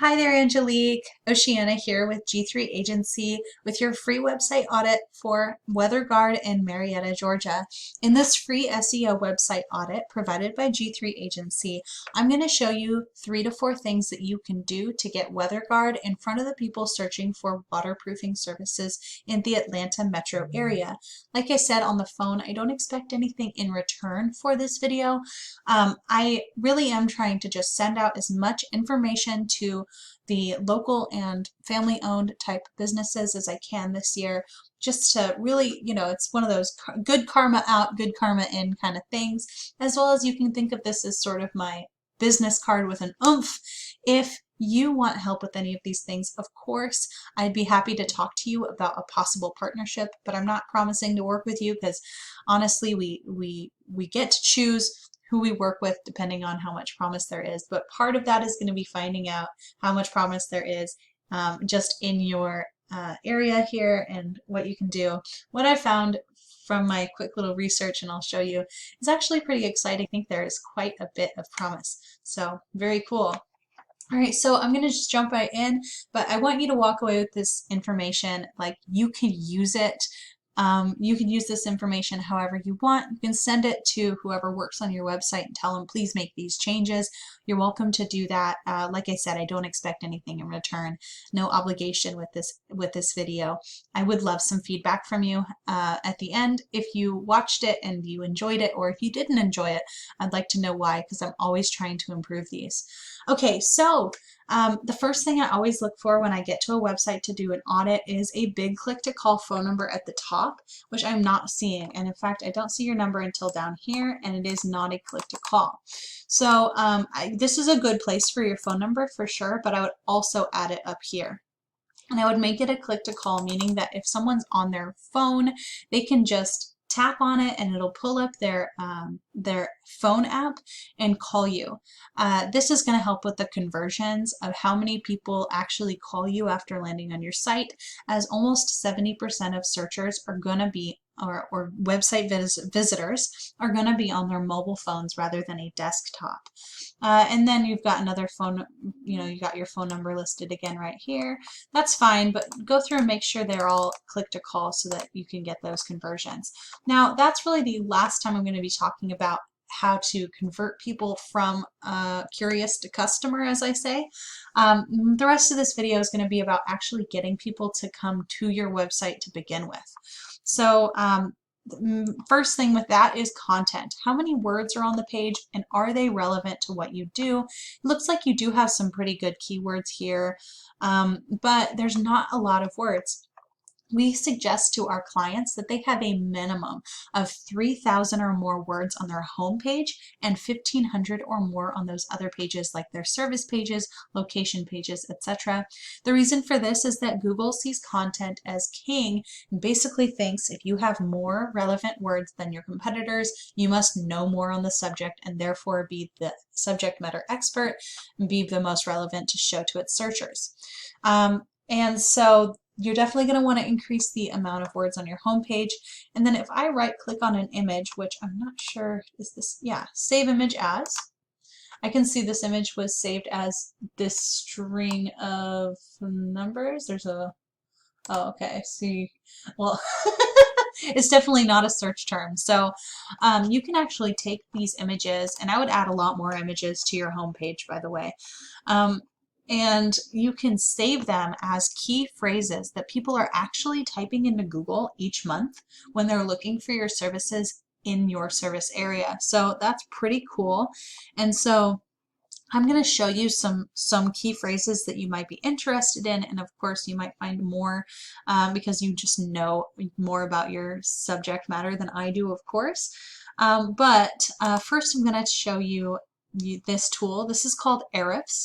Hi there, Angelique. Oceana here with G3 Agency with your free website audit for WeatherGuard in Marietta, Georgia. In this free SEO website audit provided by G3 Agency, I'm going to show you 3 to 4 things that you can do to get WeatherGuard in front of the people searching for waterproofing services in the Atlanta metro area. Like I said on the phone, I don't expect anything in return for this video. I really am trying to just send out as much information to the local and family-owned type businesses as I can this year, just to really, it's one of those good karma out, good karma in kind of things, as well as you can think of this as sort of my business card with an oomph. If you want help with any of these things, of course, I'd be happy to talk to you about a possible partnership, but I'm not promising to work with you because honestly, we get to choose who we work with depending on how much promise there is. But part of that is going to be finding out how much promise there is just in your area here and what you can do. What I found from my quick little research, and I'll show you, is actually pretty exciting. I think there is quite a bit of promise. So very cool. All right, so I'm going to just jump right in, but I want you to walk away with this information like you can use it. You can use this information however you want. You can send it to whoever works on your website and tell them, please make these changes. You're welcome to do that. Like I said, I don't expect anything in return. No obligation with this video. I would love some feedback from you at the end. If you watched it and you enjoyed it, or if you didn't enjoy it, I'd like to know why, because I'm always trying to improve these. Okay, so the first thing I always look for when I get to a website to do an audit is a big click to call phone number at the top, which I'm not seeing. And in fact, I don't see your number until down here, and it is not a click to call. So this is a good place for your phone number for sure, but I would also add it up here. And I would make it a click to call, meaning that if someone's on their phone, they can just tap on it and it'll pull up their phone app and call you. This is going to help with the conversions of how many people actually call you after landing on your site, as almost 70% of searchers are going to be or website visitors are going to be on their mobile phones rather than a desktop. And then you've got another phone, you got your phone number listed again right here. That's fine, but go through and make sure they're all click to call so that you can get those conversions. Now, that's really the last time I'm going to be talking about how to convert people from curious to customer, as I say. The rest of this video is going to be about actually getting people to come to your website to begin with. So first thing with that is content. How many words are on the page and are they relevant to what you do? It looks like you do have some pretty good keywords here, but there's not a lot of words. We suggest to our clients that they have a minimum of 3,000 or more words on their home page and 1,500 or more on those other pages like their service pages, location pages, etc. The reason for this is that Google sees content as king and basically thinks if you have more relevant words than your competitors, you must know more on the subject and therefore be the subject matter expert and be the most relevant to show to its searchers. And so you're definitely going to want to increase the amount of words on your home page. And then if I right click on an image, which I'm not sure is this, yeah, save image as, I can see this image was saved as this string of numbers. There's a, oh, okay, I see. Well, it's definitely not a search term. So you can actually take these images, and I would add a lot more images to your home page, by the way. And you can save them as key phrases that people are actually typing into Google each month when they're looking for your services in your service area. So that's pretty cool. And so I'm going to show you some key phrases that you might be interested in, and of course you might find more because you just know more about your subject matter than I do, of course. But first I'm going to show you this tool. This is called Ahrefs.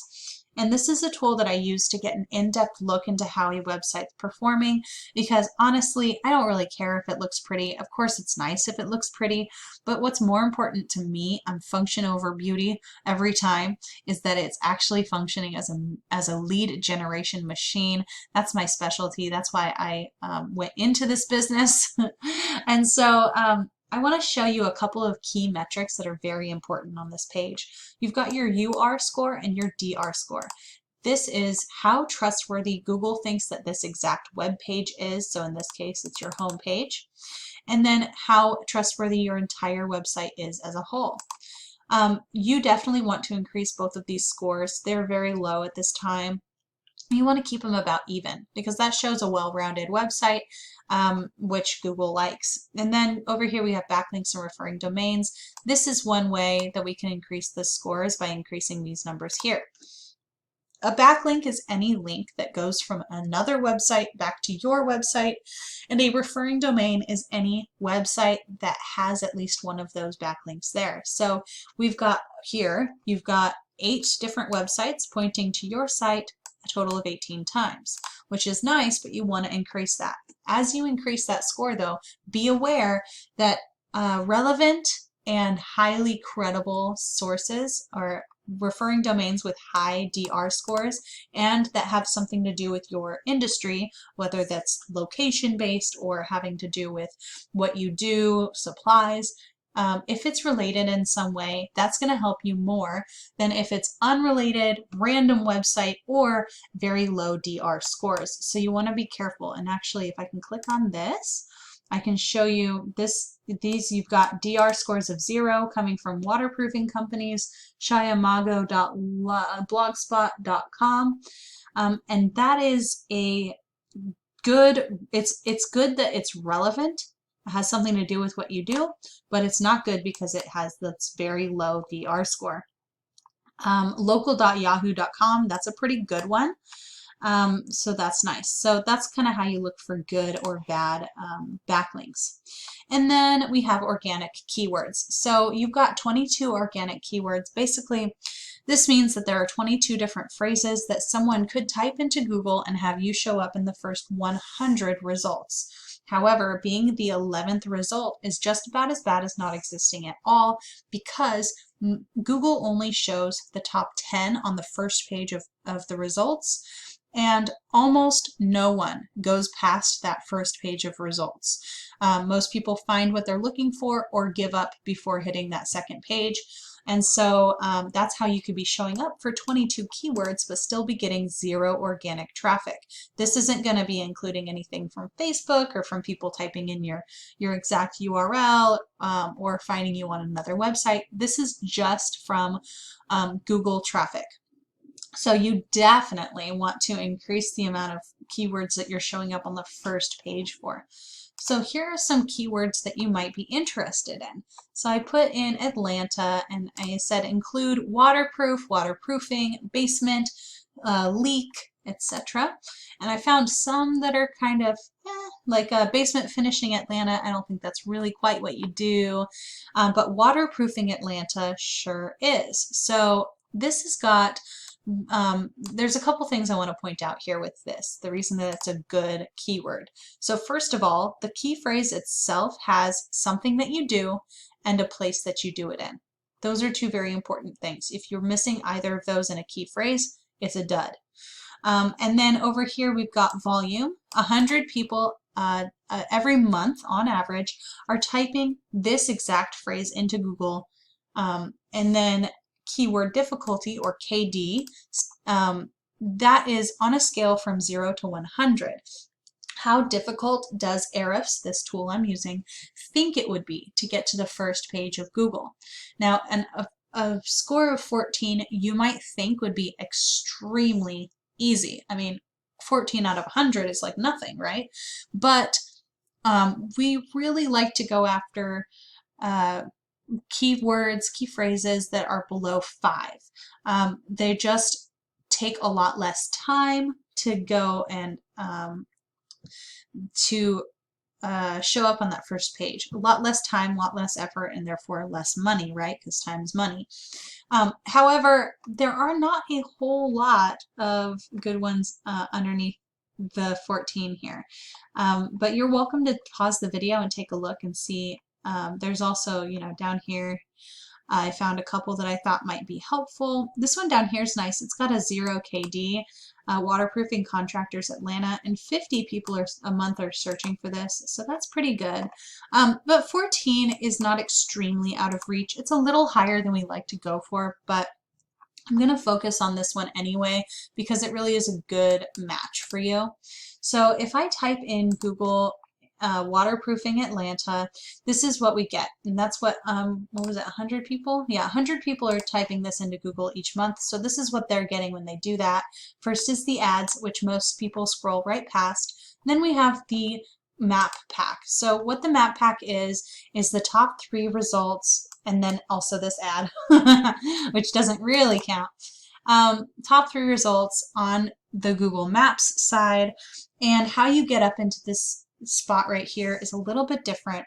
And this is a tool that I use to get an in-depth look into how a website's performing, because honestly, I don't really care if it looks pretty. Of course, it's nice if it looks pretty, but what's more important to me on function over beauty every time is that it's actually functioning as a lead generation machine. That's my specialty. That's why I went into this business. And so I want to show you a couple of key metrics that are very important on this page. You've got your UR score and your DR score. this is how trustworthy Google thinks that this exact web page is. So in this case, it's your home page. And then how trustworthy your entire website is as a whole. You definitely want to increase both of these scores. They're very low at this time. You want to keep them about even because that shows a well-rounded website, which Google likes. And then over here we have backlinks and referring domains. This is one way that we can increase the scores by increasing these numbers here. A backlink is any link that goes from another website back to your website, and a referring domain is any website that has at least one of those backlinks there. So we've got here, you've got 8 different websites pointing to your site a total of 18 times, which is nice, but you want to increase that. As you increase that score though, be aware that relevant and highly credible sources or referring domains with high DR scores and that have something to do with your industry, whether that's location-based or having to do with what you do, supplies, if it's related in some way, that's going to help you more than if it's unrelated, random website, or very low DR scores. So you want to be careful. And actually, if I can click on this, I can show you these. You've got DR scores of 0 coming from waterproofing companies, shyamago.blogspot.com, and that is a good. It's good that it's relevant. It has something to do with what you do, but it's not good because it has this very low DR score. Local.yahoo.com, that's a pretty good one. So that's nice. So that's kind of how you look for good or bad backlinks. And then we have organic keywords. So you've got 22 organic keywords. Basically, this means that there are 22 different phrases that someone could type into Google and have you show up in the first 100 results. However, being the 11th result is just about as bad as not existing at all because Google only shows the top 10 on the first page of the results, and almost no one goes past that first page of results. Most people find what they're looking for or give up before hitting that second page. And so that's how you could be showing up for 22 keywords but still be getting 0 organic traffic. This isn't going to be including anything from Facebook or from people typing in your exact URL or finding you on another website. This is just from Google traffic. So you definitely want to increase the amount of keywords that you're showing up on the first page for. So here are some keywords that you might be interested in. So I put in Atlanta and I said include waterproof, waterproofing, basement, leak, etc. And I found some that are kind of like basement finishing Atlanta. I don't think that's really quite what you do, but waterproofing Atlanta sure is. So this has got there's a couple things I want to point out here with this, the reason that it's a good keyword. So first of all, the key phrase itself has something that you do and a place that you do it in. Those are 2 very important things. If you're missing either of those in a key phrase, it's a dud. And then over here we've got volume. 100 people every month on average are typing this exact phrase into Google, and then keyword difficulty, or KD, that is on a scale from 0 to 100. How difficult does Ahrefs, this tool I'm using, think it would be to get to the first page of Google? Now, a score of 14 you might think would be extremely easy. I mean, 14 out of 100 is like nothing, right? But we really like to go after keywords, key phrases that are below 5. They just take a lot less time to go and to show up on that first page. A lot less time, a lot less effort, and therefore less money, right? Because time is money. However, there are not a whole lot of good ones underneath the 14 here. But you're welcome to pause the video and take a look and see. There's also, down here, I found a couple that I thought might be helpful. This one down here is nice. It's got a 0 KD, waterproofing contractors Atlanta, and 50 people a month are searching for this, so that's pretty good. But 14 is not extremely out of reach. It's a little higher than we like to go for, but I'm going to focus on this one anyway because it really is a good match for you. So if I type in Google waterproofing Atlanta, this is what we get. And that's what was it, 100 people? Yeah, 100 people are typing this into Google each month. So this is what they're getting when they do that. First is the ads, which most people scroll right past. Then we have the map pack. So what the map pack is the top 3 results, and then also this ad, which doesn't really count. Top 3 results on the Google Maps side, and how you get up into this spot right here is a little bit different.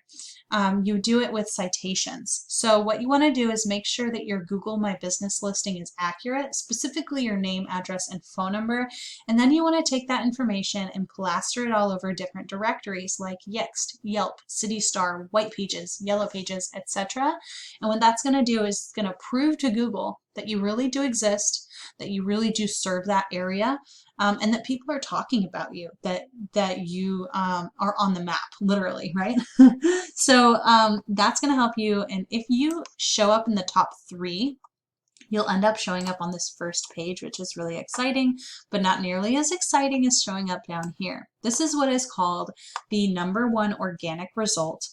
You do it with citations. So what you want to do is make sure that your Google My Business listing is accurate, specifically your name, address, and phone number. And then you want to take that information and plaster it all over different directories like Yext, Yelp, City Star, White Pages, Yellow Pages, etc. And what that's going to do is it's going to prove to Google that you really do exist, that you really do serve that area, and that people are talking about you, that you are on the map, literally, right? So that's going to help you. And if you show up in the top 3, you'll end up showing up on this first page, which is really exciting, but not nearly as exciting as showing up down here. This is what is called the #1 organic result.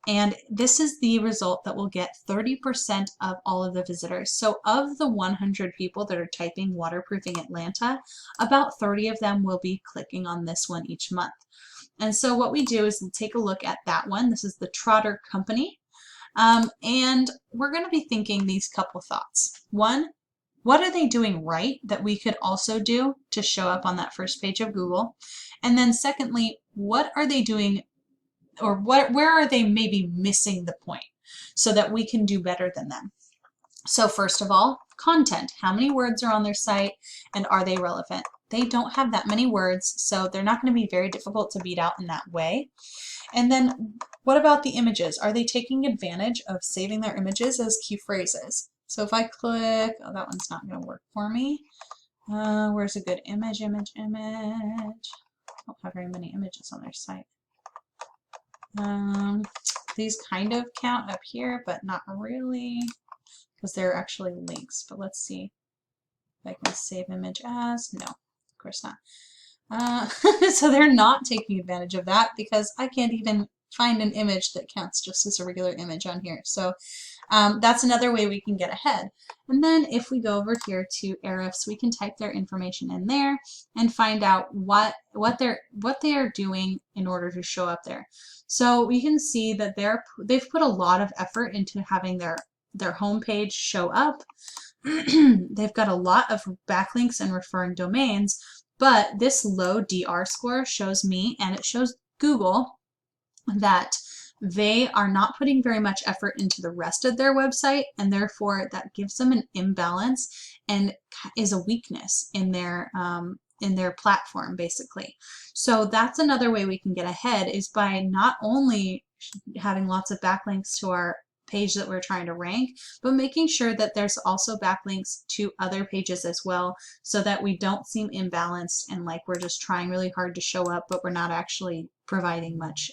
And this is the result that will get 30% of all of the visitors. So of the 100 people that are typing waterproofing Atlanta, about 30 of them will be clicking on this one each month. And so what we do is take a look at that one. This is the Trotter Company. And we're going to be thinking these couple thoughts. One, what are they doing right that we could also do to show up on that first page of Google? And then secondly, what are they doing, or where are they maybe missing the point so that we can do better than them? So first of all, content. How many words are on their site, and are they relevant? They don't have that many words, so they're not going to be very difficult to beat out in that way. And then what about the images? Are they taking advantage of saving their images as key phrases? So if I click, oh, that one's not going to work for me. Where's a good image? I don't have very many images on their site. These kind of count up here, but not really, because they're actually links. But let's see if I can save image as. No, of course not. So they're not taking advantage of that because I can't even find an image that counts just as a regular image on here. So that's another way we can get ahead. And then if we go over here to Ahrefs, we can type their information in there and find out what they are doing in order to show up there. So we can see that they've put a lot of effort into having their homepage show up. They've got a lot of backlinks and referring domains, but this low DR score shows me, and it shows Google, that they are not putting very much effort into the rest of their website, and therefore that gives them an imbalance and is a weakness in their platform, basically. So that's another way we can get ahead, is by not only having lots of backlinks to our page that we're trying to rank, but making sure that there's also backlinks to other pages as well, so that we don't seem imbalanced and like we're just trying really hard to show up, but we're not actually providing much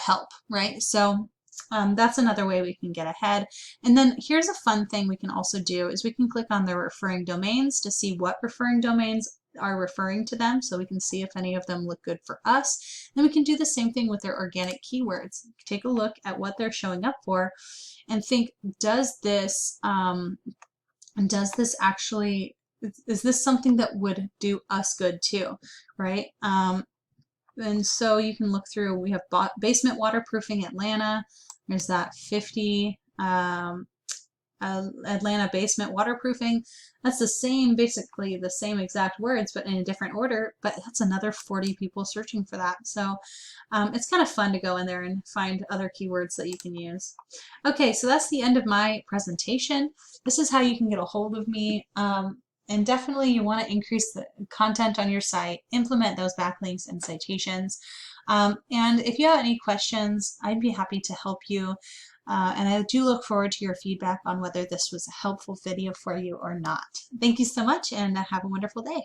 help, right? So that's another way we can get ahead. And then here's a fun thing we can also do, is we can click on the referring domains to see what referring domains are referring to them, so we can see if any of them look good for us. Then we can do the same thing with their organic keywords. Take a look at what they're showing up for and think, does this actually, is this something that would do us good too, right? And so you can look through, we have basement waterproofing Atlanta. There's that 50 Atlanta basement waterproofing. That's the same, basically the same exact words, but in a different order, but that's another 40 people searching for that. So it's kind of fun to go in there and find other keywords that you can use. Okay, so that's the end of my presentation. This is how you can get a hold of me. And definitely you want to increase the content on your site, implement those backlinks and citations. And if you have any questions, I'd be happy to help you. And I do look forward to your feedback on whether this was a helpful video for you or not. Thank you so much, and have a wonderful day.